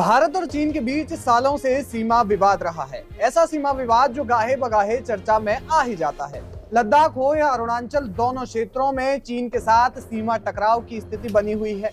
भारत और चीन के बीच सालों से सीमा विवाद रहा है। ऐसा सीमा विवाद जो गाहे बगाहे चर्चा में आ ही जाता है। लद्दाख हो या अरुणाचल, दोनों क्षेत्रों में चीन के साथ सीमा टकराव की स्थिति बनी हुई है।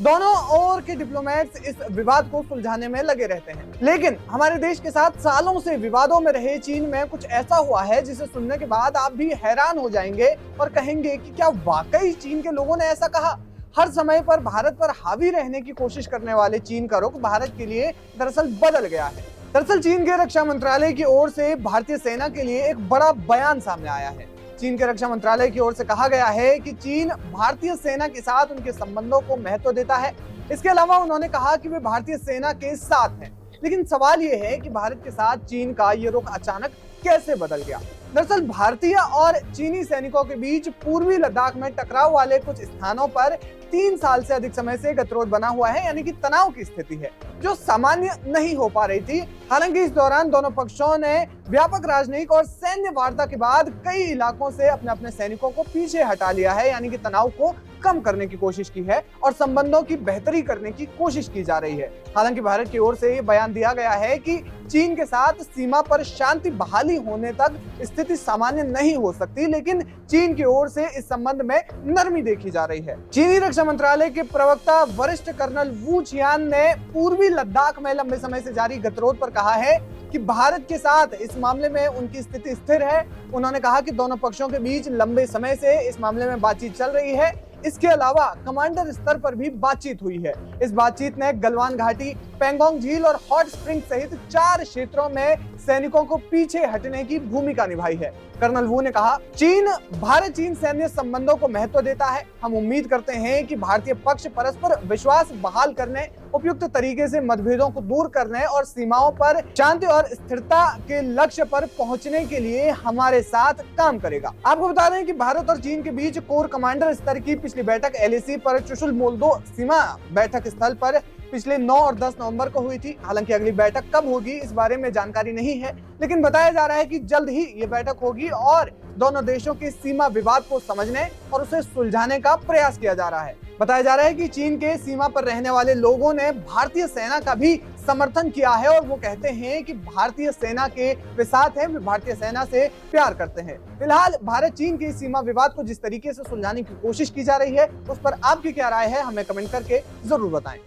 दोनों ओर के डिप्लोमेट्स इस विवाद को सुलझाने में लगे रहते हैं, लेकिन हमारे देश के साथ सालों से विवादों में रहे चीन में कुछ ऐसा हुआ है जिसे सुनने के बाद आप भी हैरान हो जाएंगे और कहेंगे कि क्या वाकई चीन के लोगों ने ऐसा कहा। हर समय पर भारत पर हावी रहने की कोशिश करने वाले चीन का रुख भारत के लिए दरअसल बदल गया है। दरअसल चीन के रक्षा मंत्रालय की ओर से भारतीय सेना के लिए एक बड़ा बयान सामने आया है। चीन के रक्षा मंत्रालय की ओर से कहा गया है कि चीन भारतीय सेना के साथ उनके संबंधों को महत्व देता है। इसके अलावा उन्होंने कहा कि वे भारतीय सेना के साथ हैं। लेकिन सवाल ये है कि भारत के साथ चीन का ये रुख अचानक कैसे बदल गया। दरअसल भारतीय और चीनी सैनिकों के बीच पूर्वी लद्दाख में टकराव वाले कुछ स्थानों पर 3 साल से अधिक समय से गतिरोध बना हुआ है, यानी कि तनाव की स्थिति है जो सामान्य नहीं हो पा रही थी। हालांकि इस दौरान दोनों पक्षों ने व्यापक राजनयिक और सैन्य वार्ता के बाद कई इलाकों से अपने अपने सैनिकों को पीछे हटा लिया है, यानी कि तनाव को कम करने की कोशिश की है और संबंधों की बेहतरी करने की कोशिश की जा रही है। हालांकि भारत की ओर से ये बयान दिया गया है कि चीन के साथ सीमा पर शांति बहाली होने तक स्थिति सामान्य नहीं हो सकती, लेकिन चीन की ओर से इस संबंध में नरमी देखी जा रही है। चीनी रक्षा मंत्रालय के प्रवक्ता वरिष्ठ कर्नल वू चियान ने पूर्वी लद्दाख में लंबे समय से जारी गतिरोध पर कहा है कि भारत के साथ इस मामले में उनकी स्थिति स्थिर है। उन्होंने कहा कि दोनों पक्षों के बीच लंबे समय से इस मामले में बातचीत चल रही है। इसके अलावा कमांडर स्तर पर भी बातचीत हुई है। इस बातचीत ने गलवान घाटी, पेंगोंग झील और हॉट स्प्रिंग सहित 4 क्षेत्रों में सैनिकों को पीछे हटने की भूमिका निभाई है। कर्नल वू ने कहा, चीन भारत चीन सैन्य संबंधों को महत्व देता है। हम उम्मीद करते हैं कि भारतीय पक्ष परस्पर विश्वास बहाल करने, उपयुक्त तरीके से मतभेदों को दूर करने और सीमाओं पर शांति और स्थिरता के लक्ष्य पर पहुंचने के लिए हमारे साथ काम करेगा। आपको बता दें कि भारत और चीन के बीच कोर कमांडर स्तर की पिछली बैठक LAC पर चुशुल मोल्दो सीमा बैठक स्थल पर पिछले 9 और 10 नवंबर को हुई थी। हालांकि अगली बैठक कब होगी इस बारे में जानकारी नहीं है, लेकिन बताया जा रहा है कि जल्द ही ये बैठक होगी और दोनों देशों के सीमा विवाद को समझने और उसे सुलझाने का प्रयास किया जा रहा है। बताया जा रहा है कि चीन के सीमा पर रहने वाले लोगों ने भारतीय सेना का भी समर्थन किया है और वो कहते हैं कि भारतीय सेना के वे साथ हैं, वे भारतीय सेना से प्यार करते हैं। फिलहाल भारत चीन के सीमा विवाद को जिस तरीके से सुलझाने की कोशिश की जा रही है उस पर आपकी क्या राय है, हमें कमेंट करके जरूर बताएं।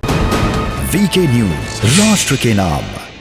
VK न्यूज, राष्ट्र के नाम।